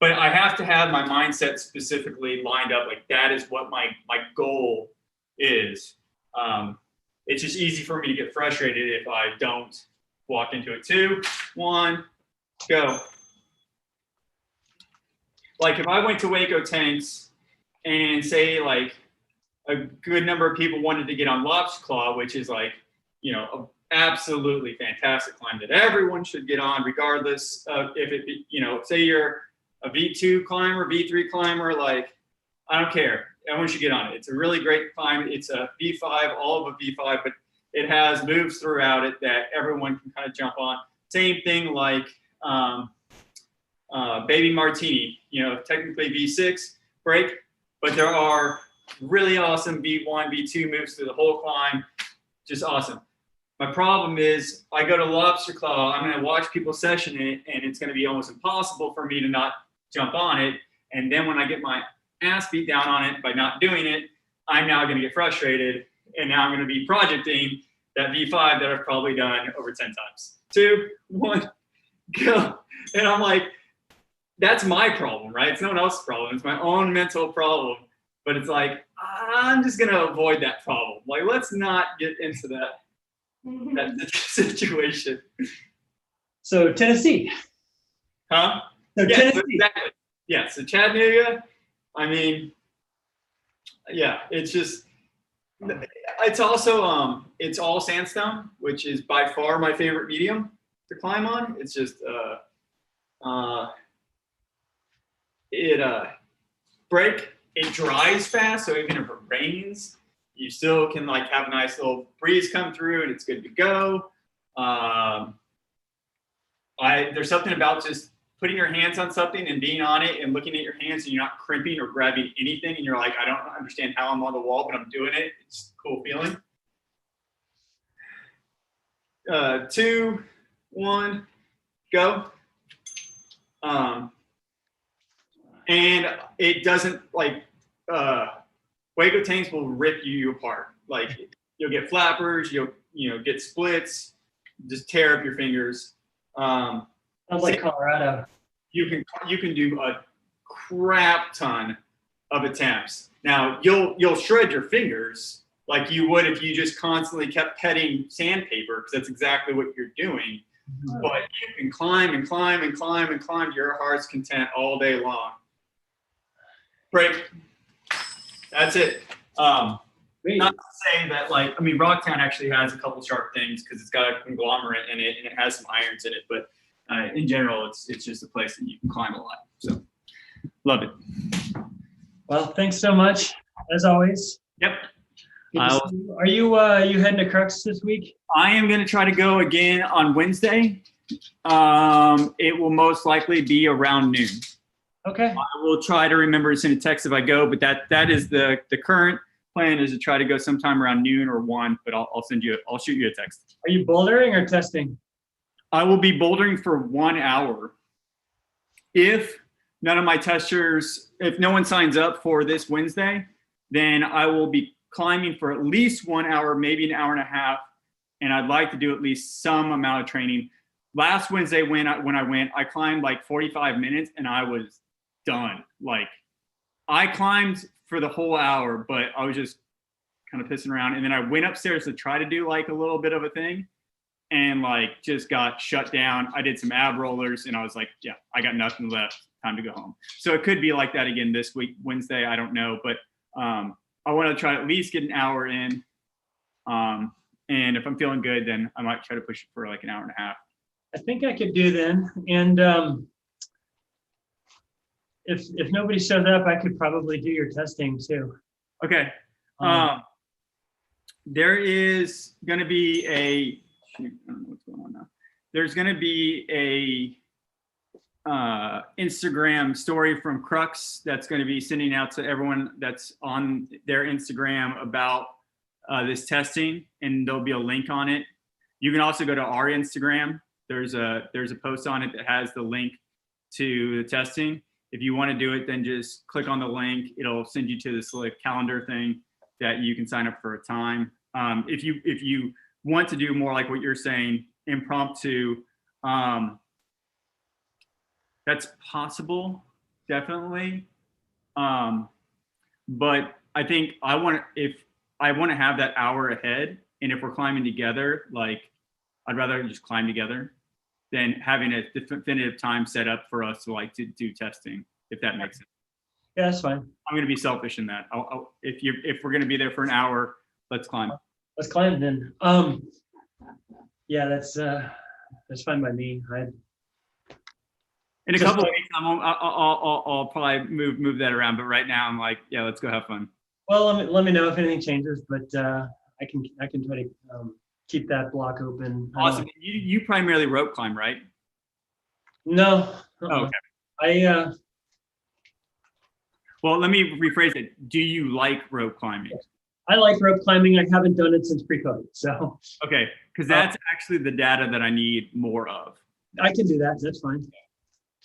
But I have to have my mindset specifically lined up. Like that is what my goal is. It's just easy for me to get frustrated if I don't walk into it. 2, 1, go. Like if I went to Waco Tanks and say like a good number of people wanted to get on Lobster Claw, which is like, an absolutely fantastic climb that everyone should get on regardless of if it be, say you're a V2 climber, V3 climber, like I don't care. Everyone should get on it. It's a really great climb. It's a V5, all of a V5, but it has moves throughout it that everyone can kind of jump on. Same thing like Baby Martini, technically V6 break, but there are really awesome V1, V2 moves through the whole climb. Just awesome. My problem is I go to Lobster Claw, I'm going to watch people session it, and it's going to be almost impossible for me to not jump on it. And then when I get my ass beat down on it by not doing it, I'm now going to get frustrated. And now I'm going to be projecting that V5 that I've probably done over 10 times. 2, 1, go. And I'm like, that's my problem, right? It's no one else's problem. It's my own mental problem. But it's like, I'm just going to avoid that problem. Like, let's not get into that situation. So Tennessee. Huh? So yeah, Tennessee. Exactly. Yeah, so Chattanooga, it's just, it's also, it's all sandstone, which is by far my favorite medium to climb on. It's just, it dries fast, so even if it rains, you still can like have a nice little breeze come through and it's good to go. There's something about just putting your hands on something and being on it and looking at your hands and you're not crimping or grabbing anything and you're like, I don't understand how I'm on the wall, but I'm doing it. It's a cool feeling. 2, 1, go. And it doesn't like, Waco tanks will rip you apart. Like you'll get flappers, you'll get splits, just tear up your fingers. Sounds like Colorado. You can do a crap ton of attempts. Now you'll shred your fingers like you would if you just constantly kept petting sandpaper, because that's exactly what you're doing. Mm-hmm. But you can climb and climb and climb and climb to your heart's content all day long. Break. That's it. Not to say that Rocktown actually has a couple sharp things because it's got a conglomerate in it and it has some irons in it, but in general, it's just a place that you can climb a lot. So love it. Well, thanks so much, as always. Yep. Are you heading to Crux this week? I am going to try to go again on Wednesday. It will most likely be around noon. Okay. I will try to remember to send a text if I go, but that is the current plan is to try to go sometime around noon or 1, but I'll shoot you a text. Are you bouldering or testing? I will be bouldering for 1 hour. If none of my testers, if no one signs up for this Wednesday, then I will be climbing for at least 1 hour, maybe an hour and a half. And I'd like to do at least some amount of training. Last Wednesday when I went, I climbed like 45 minutes and I was done. Like I climbed for the whole hour, but I was just kind of pissing around. And then I went upstairs to try to do like a little bit of a thing and like just got shut down. I did some ab rollers and I was like, yeah, I got nothing left. Time to go home. So it could be like that again this week, Wednesday. I don't know, but I want to try to at least get an hour in. And if I'm feeling good, then I might try to push it for like an hour and a half. I think I could do then. And if nobody shows up, I could probably do your testing too. Okay. There is going to be a, shoot, I don't know what's going on now. There's going to be a Instagram story from Crux that's going to be sending out to everyone that's on their Instagram about this testing, and there'll be a link on it. You can also go to our Instagram. There's a post on it that has the link to the testing. If you want to do it, then just click on the link. It'll send you to this like calendar thing that you can sign up for a time. If you want to do more like what you're saying, impromptu, that's possible, definitely. But I think if I want to have that hour ahead, and if we're climbing together, like I'd rather just climb together than having a definitive time set up for us to like to do testing, if that makes sense. Yeah, that's fine. I'm going to be selfish in that. If we're going to be there for an hour, let's climb. Let's climb then. Yeah, that's fine by me. In a couple of weeks, I'll probably move that around. But right now, I'm like, yeah, let's go have fun. Well, let me know if anything changes, but I can try to keep that block open. Awesome. You primarily rope climb, right? No. Oh, okay. Well, let me rephrase it. Do you like rope climbing? I like rope climbing. I haven't done it since pre-COVID, so. Okay, because that's actually the data that I need more of. I can do that. That's fine.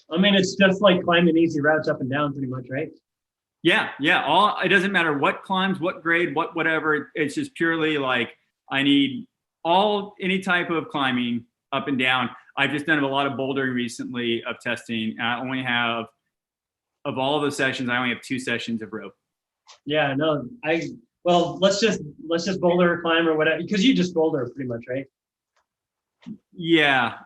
I mean, it's just like climbing easy routes up and down, pretty much, right? Yeah. It doesn't matter what climbs, what grade, whatever. It's just purely like I need any type of climbing up and down. I've just done a lot of bouldering recently of testing. And I only have, of all the sessions, I only have 2 sessions of rope. Yeah, no, well, let's just boulder or climb or whatever, because you just boulder pretty much, right? Yeah.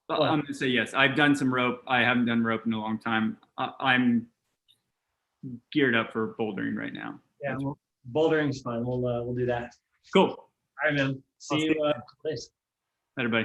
Well, I'm gonna say yes. I've done some rope. I haven't done rope in a long time. I'm geared up for bouldering right now. Yeah, well, bouldering's fine. We'll do that. Cool. All right, man. See you. Later. Everybody.